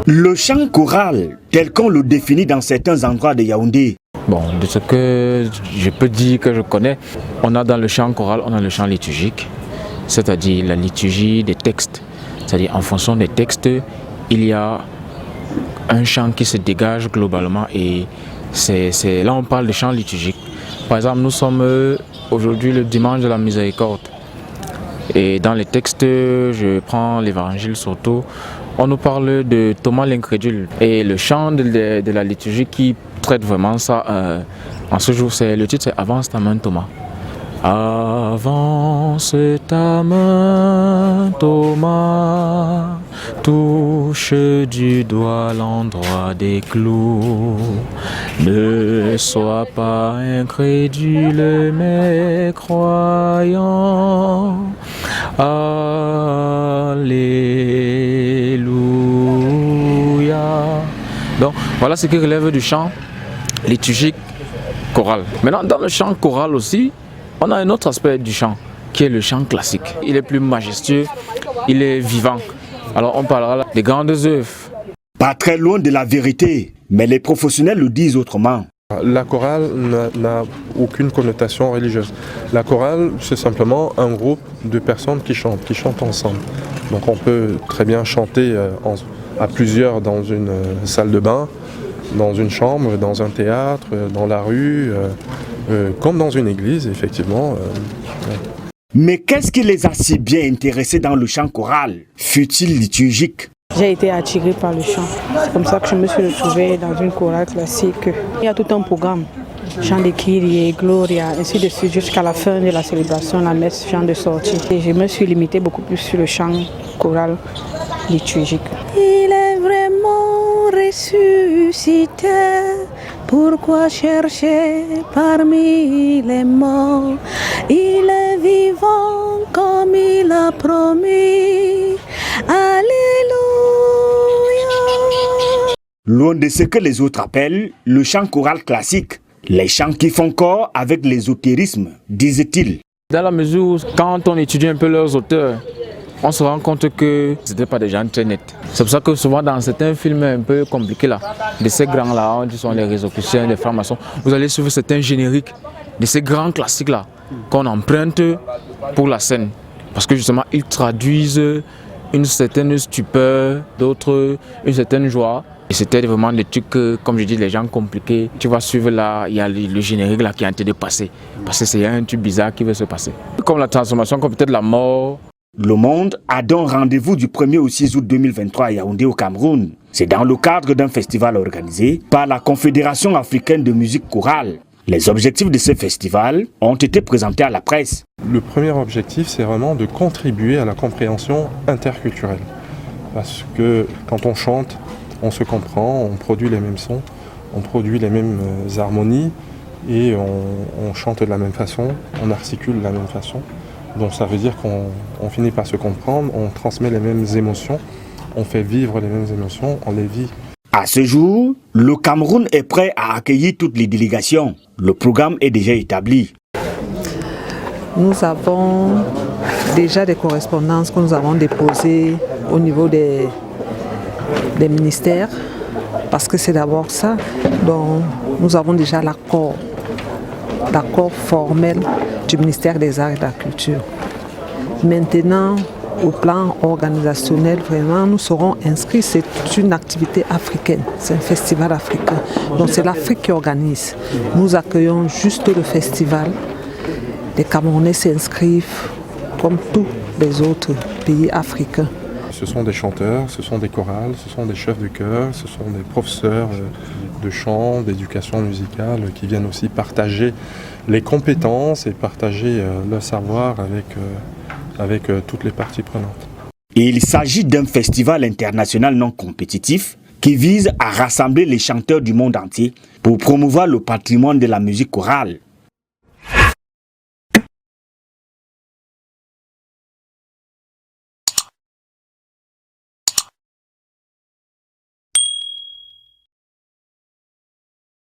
Le chant choral, tel qu'on le définit dans certains endroits de Yaoundé. Bon, de ce que je peux dire que je connais, on a dans le chant choral, on a le chant liturgique, c'est-à-dire la liturgie des textes. C'est-à-dire en fonction des textes, il y a un chant qui se dégage globalement et là on parle de chant liturgique. Par exemple, nous sommes aujourd'hui le dimanche de la miséricorde. Et dans les textes, je prends l'évangile surtout, on nous parle de Thomas l'incrédule. Et le chant de la liturgie qui traite vraiment ça, en ce jour, le titre c'est Avance ta main Thomas. Avance ta main Thomas, touche du doigt l'endroit des clous. Ne sois pas incrédule mais croyant. Alléluia. Donc voilà ce qui relève du chant liturgique choral. Maintenant dans le chant choral aussi, on a un autre aspect du chant qui est le chant classique. Il est plus majestueux, il est vivant. Alors on parlera là des grandes œuvres. Pas très loin de la vérité, mais les professionnels le disent autrement. La chorale n'a aucune connotation religieuse. La chorale, c'est simplement un groupe de personnes qui chantent ensemble. Donc on peut très bien chanter à plusieurs dans une salle de bain, dans une chambre, dans un théâtre, dans la rue, comme dans une église, effectivement. Mais qu'est-ce qui les a si bien intéressés dans le chant choral, fut-il liturgique? J'ai été attirée par le chant. C'est comme ça que je me suis retrouvée dans une chorale classique. Il y a tout un programme. Chant de Kyrie, Gloria, ainsi de suite, jusqu'à la fin de la célébration, la messe, chant de sortie. Et je me suis limitée beaucoup plus sur le chant choral liturgique. Il est vraiment ressuscité. Pourquoi chercher parmi les morts? Il est vivant comme il a promis. Alléluia. Loin de ce que les autres appellent le chant choral classique, les chants qui font corps avec l'ésotérisme, disait-il. Dans la mesure où, quand on étudie un peu leurs auteurs, on se rend compte que ce n'étaient pas des gens très nets. C'est pour ça que souvent dans certains films un peu compliqués là, de ces grands-là, qui sont les Résocruciens, les francs-maçons, vous allez suivre certains génériques de ces grands classiques là, qu'on emprunte pour la scène. Parce que justement, ils traduisent une certaine stupeur, d'autres une certaine joie. Et c'était vraiment des trucs, comme je dis, les gens compliqués. Tu vas suivre là, il y a le générique là qui est en train de passer. Parce que c'est un truc bizarre qui veut se passer. Comme la transformation, comme peut-être la mort. Le Monde a donc rendez-vous du 1er au 6 août 2023 à Yaoundé au Cameroun. C'est dans le cadre d'un festival organisé par la Confédération africaine de musique chorale. Les objectifs de ce festival ont été présentés à la presse. Le premier objectif, c'est vraiment de contribuer à la compréhension interculturelle. Parce que quand on chante, on se comprend, on produit les mêmes sons, on produit les mêmes harmonies et on chante de la même façon, on articule de la même façon. Donc ça veut dire qu'on finit par se comprendre, on transmet les mêmes émotions, on fait vivre les mêmes émotions, on les vit. À ce jour, le Cameroun est prêt à accueillir toutes les délégations. Le programme est déjà établi. Nous avons déjà des correspondances que nous avons déposées au niveau des ministères, parce que c'est d'abord ça. Donc nous avons déjà l'accord formel du ministère des Arts et de la Culture. Maintenant, au plan organisationnel, vraiment, nous serons inscrits. C'est une activité africaine, c'est un festival africain. Donc c'est l'Afrique qui organise. Nous accueillons juste le festival. Les Camerounais s'inscrivent comme tous les autres pays africains. Ce sont des chanteurs, ce sont des chorales, ce sont des chefs de chœur, ce sont des professeurs de chant, d'éducation musicale qui viennent aussi partager les compétences et partager le savoir avec toutes les parties prenantes. Il s'agit d'un festival international non compétitif qui vise à rassembler les chanteurs du monde entier pour promouvoir le patrimoine de la musique chorale.